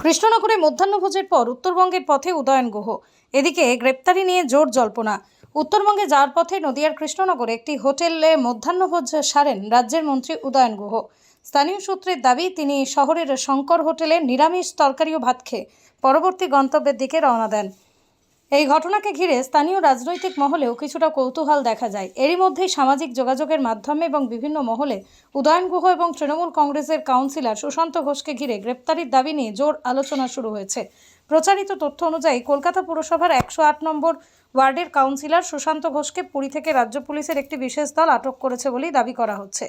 কৃষ্ণনগরে মধ্যাহ্নভোজের পর উত্তরবঙ্গের পথে উদয়ন গুহ। এদিকে গ্রেপ্তারি নিয়ে জোর জল্পনা। উত্তরবঙ্গে যাওয়ার পথে নদিয়ার কৃষ্ণনগরে একটি হোটেলে মধ্যাহ্নভোজ সারেন রাজ্যের মন্ত্রী উদয়ন গুহ। স্থানীয় সূত্রের দাবি, তিনি শহরের শঙ্কর হোটেলে নিরামিষ তরকারি ও ভাত খেয়ে পরবর্তী গন্তব্যের দিকে রওনা দেন। এই ঘটনাকে ঘিরে স্থানীয় রাজনৈতিক মহলেও কিছুটা কৌতূহল দেখা যায়। এরই মধ্যেই সামাজিক যোগাযোগের মাধ্যমে এবং বিভিন্ন মহলে উদয়ন গুহ এবং তৃণমূল কংগ্রেসের কাউন্সিলর সুশান্ত ঘোষকে ঘিরে গ্রেপ্তারির দাবি নিয়ে জোর আলোচনা শুরু হয়েছে। প্রচারিত তথ্য অনুযায়ী কলকাতা পুরসভার 108 নম্বর ওয়ার্ডের কাউন্সিলর সুশান্ত ঘোষকে পুরী থেকে রাজ্য পুলিশের একটি বিশেষ দল আটক করেছে বলেই দাবি করা হচ্ছে।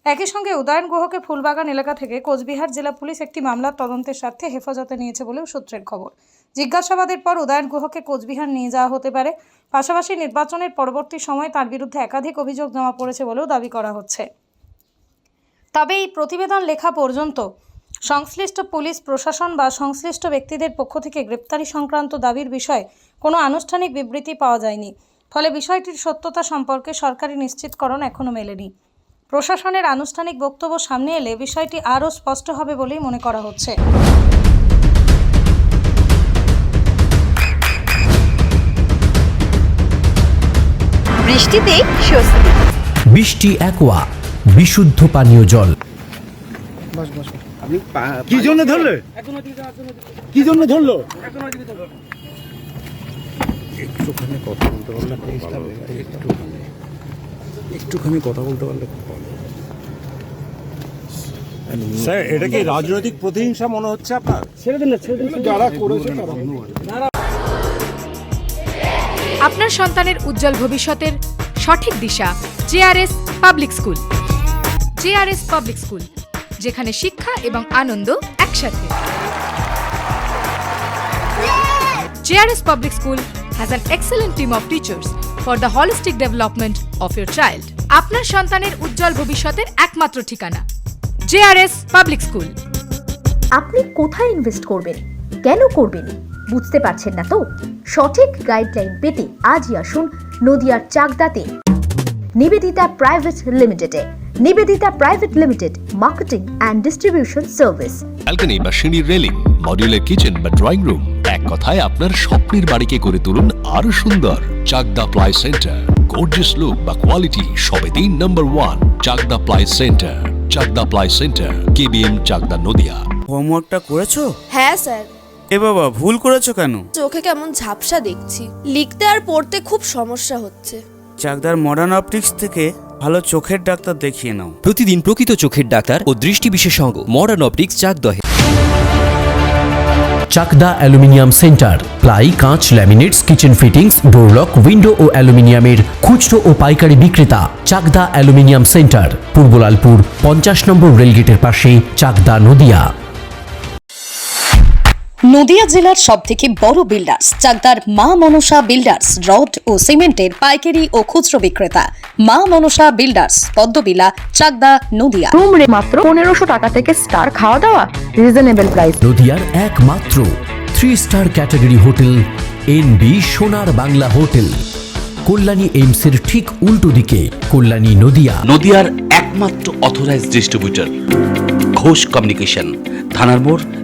একই সঙ্গে উদয়ন গুহকে ফুলবাগান এলাকা থেকে কোচবিহার জেলা পুলিশ একটি মামলার তদন্তের স্বার্থে হেফাজতে নিয়েছে বলেও সূত্রের খবর। জিজ্ঞাসাবাদের পর উদয়ন গুহকে কোচবিহার নিয়ে যাওয়া হতে পারে। পাশাপাশি নির্বাচনের পরবর্তী সময়ে তার বিরুদ্ধে একাধিক অভিযোগ জমা পড়েছে বলেও দাবি করা হচ্ছে। তবে এই প্রতিবেদন লেখা পর্যন্ত সংশ্লিষ্ট পুলিশ প্রশাসন বা সংশ্লিষ্ট ব্যক্তিদের পক্ষ থেকে গ্রেপ্তারি সংক্রান্ত দাবির বিষয়ে কোনো আনুষ্ঠানিক বিবৃতি পাওয়া যায়নি। ফলে বিষয়টির সত্যতা সম্পর্কে সরকারি নিশ্চিতকরণ এখনও মেলেনি। প্রশাসনের আনুষ্ঠানিক বক্তব্য সামনে এলে বিষয়টি আরও স্পষ্ট হবে বলেই মনে করা হচ্ছে। বৃষ্টিতে স্বস্তি। বৃষ্টি অ্যাকোয়া বিশুদ্ধ পানীয় জল। কি জন্য ধরলে? কি জন্য ধরলো? একটুখানি কথা বলতে পারলে একটুখানি কথা বলতে পারলে খুব ভালো। স্যার, এটা কি রাজনৈতিক প্রতিহিংসা মনে হচ্ছে আপনার? ছেড়ে দিন, যারা করেছে আপনার সন্তানের উজ্জ্বল ভবিষ্যতের সঠিক দিশা JRS public school. JRS public school, যেখানে শিক্ষা এবং আনন্দ একসাথে। JRS public school has an excellent team of teachers for the holistic development of your child. আপনার সন্তানের উজ্জ্বল ভবিষ্যতের একমাত্র ঠিকানা জেআরএস পাবলিক স্কুল। আপনি কোথায় ইনভেস্ট করবেন, কেন করবেন, বুঝতে পারছেন না তো? সঠিক গাইডলাইন পেতে আজই আসুন নদিয়ার চাকদাতে নিবেদিতা প্রাইভেট লিমিটেডে। Nivedita private limited, marketing and distribution service. Balcony বা সিঁড়ির রেলিং, মডিউলার কিচেন বা ড্রয়িং রুম, এক কথায় আপনার স্বপ্নের বাড়িকে করে তুলুন আরো সুন্দর। Chakdah ply centre, gorgeous look বা কোয়ালিটি সবেতেই number 1। Chakdah ply centre, Chakdah ply centre, KBM, Chakdah, Nadia. হোমওয়ার্কটা করেছো? হ্যাঁ স্যার। এ বাবা, ভুল করেছো কেন? চোখে কেমন ঝাপসা দেখছি, লিখতে আর পড়তে খুব সমস্যা হচ্ছে। চাকদার মডার্ন অপটিক্স থেকে ভালো চোখের ডাক্তার দেখিয়ে নাও। প্রতিদিন প্রকৃত চোখের ডাক্তার ও দৃষ্টি বিশেষজ্ঞ মডার্ন অপটিক্স চাকদহে। চাকদা অ্যালুমিনিয়াম সেন্টার, প্লাই, কাঁচ, laminates, kitchen fittings, door lock, window ও অ্যালুমিনিয়ামের খুচরো ও পাইকারি বিক্রেতা। Chakdah aluminium centre, Purbalalpur 50 number রেলগেটের পাশে, চাকদা, নদিয়া। নদিয়া জেলার সবথেকে বড় বিল্ডার্স চাকদার মা মনসা বিল্ডার্স, রড ও সিমেন্টের পাইকারি ও খুচরো বিক্রেতা। মা মনসা বিল্ডার্স, পদ্মবিলা, চাকদা, নদিয়া। রুম রে মাত্র 1500 টাকা থেকে স্টার, খাওয়া দাওয়া রিজনেবল প্রাইস। নদিয়ার একমাত্র 3 স্টার ক্যাটাগরি হোটেল এনবি সোনার বাংলা হোটেল, কল্যাণী এইমসের ঠিক উল্টো দিকে, কল্যাণী, নদিয়া। নদিয়ার একমাত্র অথরাইজড ডিস্ট্রিবিউটর ঘোষ কমিউনিকেশন, থানার মোড়,